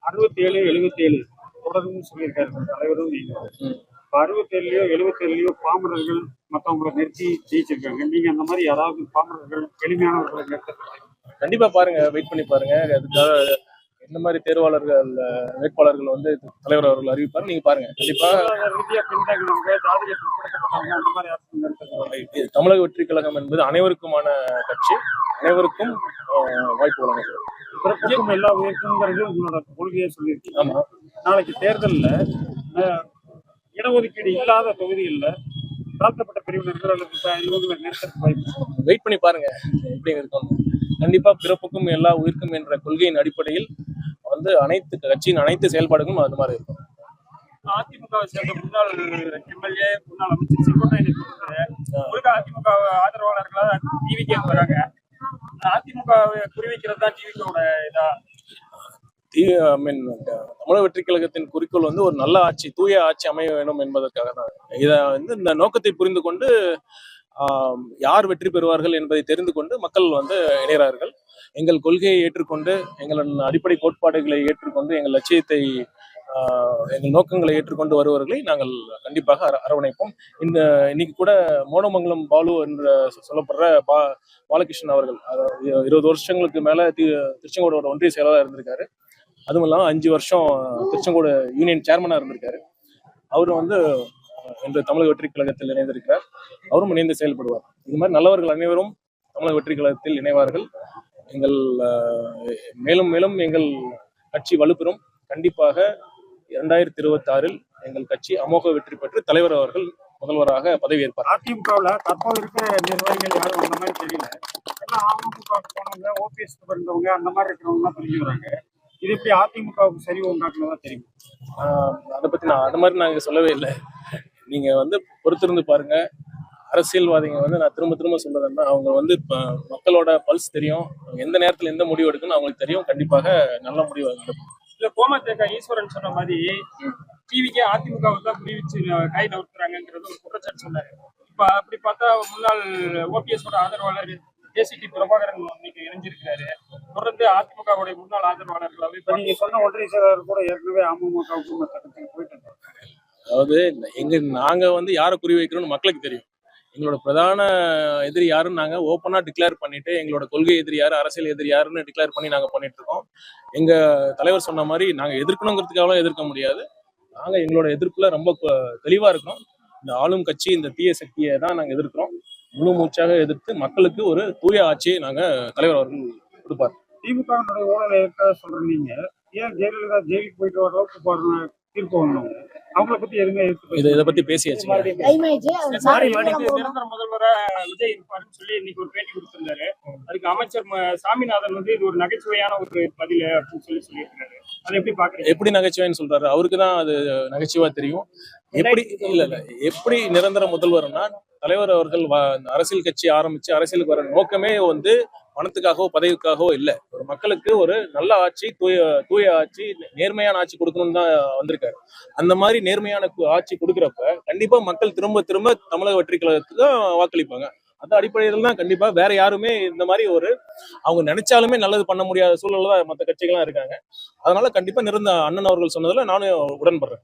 67, 77 தொடர்ந்து சொல்லியிருக்காரு தலைவரும் நீங்க. இப்போ 67லயோ 77லயோ பாமரர்கள் மற்றவங்களை நிறுத்தி ஜெயிச்சிருக்காங்க. நீங்க அந்த மாதிரி யாராவது பாமரர்கள் எளிமையானவர்களை நிறுத்த கண்டிப்பா பாருங்க, வெயிட் பண்ணி பாருங்க. அதுக்காக இந்த மாதிரி தேர்வாளர்கள் வேட்பாளர்கள் வந்து தலைவர் அவர்கள் அறிவிப்பாரு, நீங்க பாருங்க. கண்டிப்பா ரீதியா பின்தங்கினவங்க, ஜாதிய பிற்படுத்தப்பட்டவங்க அந்த மாதிரி யாருக்கும் நிறுத்த. தமிழக வெற்றி கழகம் என்பது அனைவருக்குமான கட்சி, அனைவருக்கும் வாய்ப்பு வழங்குகிறது. பிறப்புக்கும் எல்லா உயர்த்துங்கிறது உங்களோட கொள்கையை சொல்லியிருக்கீங்க. ஆமா, நாளைக்கு தேர்தலில் இடஒதுக்கீடு இல்லாத தொகுதிகளில் தாழ்த்தப்பட்ட பிரிவினர்கள் அல்லது இவங்களை நிறுத்தத்துக்கு வாய்ப்பு. வெயிட் பண்ணி பாருங்க எப்படி இருக்கும். கண்டிப்பா பிறப்புக்கும் எல்லா உயிர்க்கும் என்ற கொள்கையின் அடிப்படையில் வந்து அனைத்து கட்சியின் அனைத்து செயல்பாடுகளும் அது மாதிரி இருக்கும். அதிமுகவை சேர்ந்த முன்னாள் எம்எல்ஏ, முன்னாள் அமைச்சர் செங்கோட்டையனை பொறுத்தவரை அதிமுக ஆதரவாளர்களாக டிவிக்கே வராங்க. அதிமுகவை குறிவைக்கிறது தான் டிவிக்கோட இதா. தமிழக வெற்றி கழகத்தின் குறிக்கோள் வந்து ஒரு நல்ல ஆட்சி, தூய ஆட்சி அமைய வேண்டும் என்பதற்காக தான். இதை வந்து இந்த நோக்கத்தை புரிந்து கொண்டு யார் வெற்றி பெறுவார்கள் என்பதை தெரிந்து கொண்டு மக்கள் வந்து இணைகிறார்கள். எங்கள் கொள்கையை ஏற்றுக்கொண்டு, எங்களின் அடிப்படை கோட்பாடுகளை ஏற்றுக்கொண்டு, எங்கள் லட்சியத்தை எங்கள் நோக்கங்களை ஏற்றுக்கொண்டு வருவர்களை நாங்கள் கண்டிப்பாக அரவணைப்போம். இன்னைக்கு கூட மோனமங்கலம் பாலு என்று சொல்லப்படுற பாலகிருஷ்ணன் அவர்கள் 20 வருஷங்களுக்கு மேல திருச்செங்கோடோட ஒன்றிய செயலாளர் இருந்திருக்காரு. அதுவும் இல்லாமல் 5 வருஷம் திருச்செங்கோடு யூனியன் சேர்மனா இருந்திருக்காரு. அவரும் வந்து இன்று தமிழக வெற்றி கழகத்தில் இணைந்திருக்கிறார். அவரும் இணைந்து செயல்படுவார். இது மாதிரி நல்லவர்கள் அனைவரும் தமிழக வெற்றி கழகத்தில் இணைவார்கள். எங்கள் மேலும் மேலும் எங்கள் கட்சி வலுப்பெறும். கண்டிப்பாக 2026 எங்கள் கட்சி அமோக வெற்றி பெற்று தலைவர் அவர்கள் முதல்வராக பதவியேற்பார். அதிமுகவில் தற்போது இருக்கிற நிர்வாகிகள் யாரும் அந்த மாதிரி தெரியல. எல்லாம் அமமுக போனவங்க, ஓபிஎஸ் இருந்தவங்க, அந்த மாதிரி இருக்கிறவங்க தெரிஞ்சு வராங்க. இது எப்படி அதிமுகவுக்கு சரி உண்டாக்குனதா தெரியும்? அதை பத்தி அது மாதிரி நாங்க சொல்லவே இல்லை. நீங்க வந்து பொறுத்திருந்து பாருங்க. அரசியல்வாதிங்க வந்து நான் திரும்ப திரும்ப சொல்றதுன்னா, அவங்க வந்து மக்களோட பல்ஸ் தெரியும், எந்த நேரத்துல எந்த முடிவு எடுக்கணும் அவங்களுக்கு தெரியும். கண்டிப்பாக நல்ல முடிவு எடுக்கும். இல்ல கோமத்தேக்க ஈஸ்வரன் சொன்ன மாதிரி டிவிக்கே அதிமுகவை தான் குறிவிச்சு கை நகர்த்துறாங்கிறது ஒரு குற்றச்சாட்டு சொன்னாரு. இப்ப அப்படி பார்த்தா முன்னாள் ஓபிஎஸ் ஆதரவாளர் ஜேசிடி பிரபாகரன் இன்னைக்கு இணைஞ்சிருக்கிறாரு. தொடர்ந்து அதிமுகவுடைய முன்னாள் ஆதரவாளர்களாவே நீங்க சொன்ன ஒன்றிய செயலாளர் கூட ஏற்கனவே அமமுக போயிட்டு. அதாவது நாங்க வந்து யாரை குறி வைக்கிறோம்னு மக்களுக்கு தெரியும். எங்களோட பிரதான எதிரி யாருன்னு நாங்க ஓப்பனா டிக்ளேர் பண்ணிட்டு, எங்களோட கொள்கை எதிரி யாரு, அரசியல் எதிரி யாருன்னு டிக்ளேர் பண்ணி நாங்க பண்ணிட்டு இருக்கோம். எங்க தலைவர் சொன்ன மாதிரி நாங்க எதிர்க்கணுங்கிறதுக்காக எதிர்க்க முடியாது. நாங்க எங்களோட எதிர்ப்புல ரொம்ப தெளிவா இருக்கிறோம். இந்த ஆளும் கட்சி, இந்த தீய சக்தியை தான் நாங்க எதிர்க்கிறோம். முழு மூச்சாக எதிர்த்து மக்களுக்கு ஒரு தூய ஆட்சியை நாங்க தலைவர் அவர்கள் கொடுப்பார். திமுக ஊழலை சொல்றீங்க, ஏன் ஜெயலலிதா ஜெயிலுக்கு போயிட்டு வர அளவுக்கு தீர்ப்பு வாங்கணும்? அவங்களை பத்தி எதுவுமே இதை பத்தி பேசியாச்சு. நிரந்தர முதல்வரா விஜய் இருப்பாருன்னு சொல்லி இன்னைக்கு ஒரு பேட்டி கொடுத்திருந்தாரு. அதுக்கு அமைச்சர் சாமிநாதன் வந்து இது ஒரு நகைச்சுவையான ஒரு பதில் அப்படின்னு சொல்லியிருக்காரு. அதை எப்படி பாக்குறீங்க? எப்படி நகைச்சுவைன்னு சொல்றாரு? அவருக்கு தான் அது நகைச்சுவா தெரியும். எப்படி எப்படி நிரந்தர முதல்வர்னா, தலைவர் அவர்கள் அரசியல் கட்சி ஆரம்பிச்சு அரசியலுக்கு வர நோக்கமே வந்து பணத்துக்காகவோ பதவிக்காகவோ இல்லை. ஒரு மக்களுக்கு ஒரு நல்ல ஆட்சி, தூய ஆட்சி, நேர்மையான ஆட்சி கொடுக்கணும்னு தான் வந்திருக்காரு. அந்த மாதிரி நேர்மையான ஆட்சி கொடுக்குறப்ப கண்டிப்பா மக்கள் திரும்ப திரும்ப தமிழக வெற்றி கழகத்துக்கு தான் வாக்களிப்பாங்க. அந்த அடிப்படையில் தான் கண்டிப்பா வேற யாருமே இந்த மாதிரி அவங்க நினைச்சாலுமே நல்லது பண்ண முடியாத சூழல்ல தான் மற்ற கட்சிகள்லாம் இருக்காங்க. அதனால கண்டிப்பா அண்ணன் அவர்கள் சொன்னதுல நானும் உடன்படுறேன்.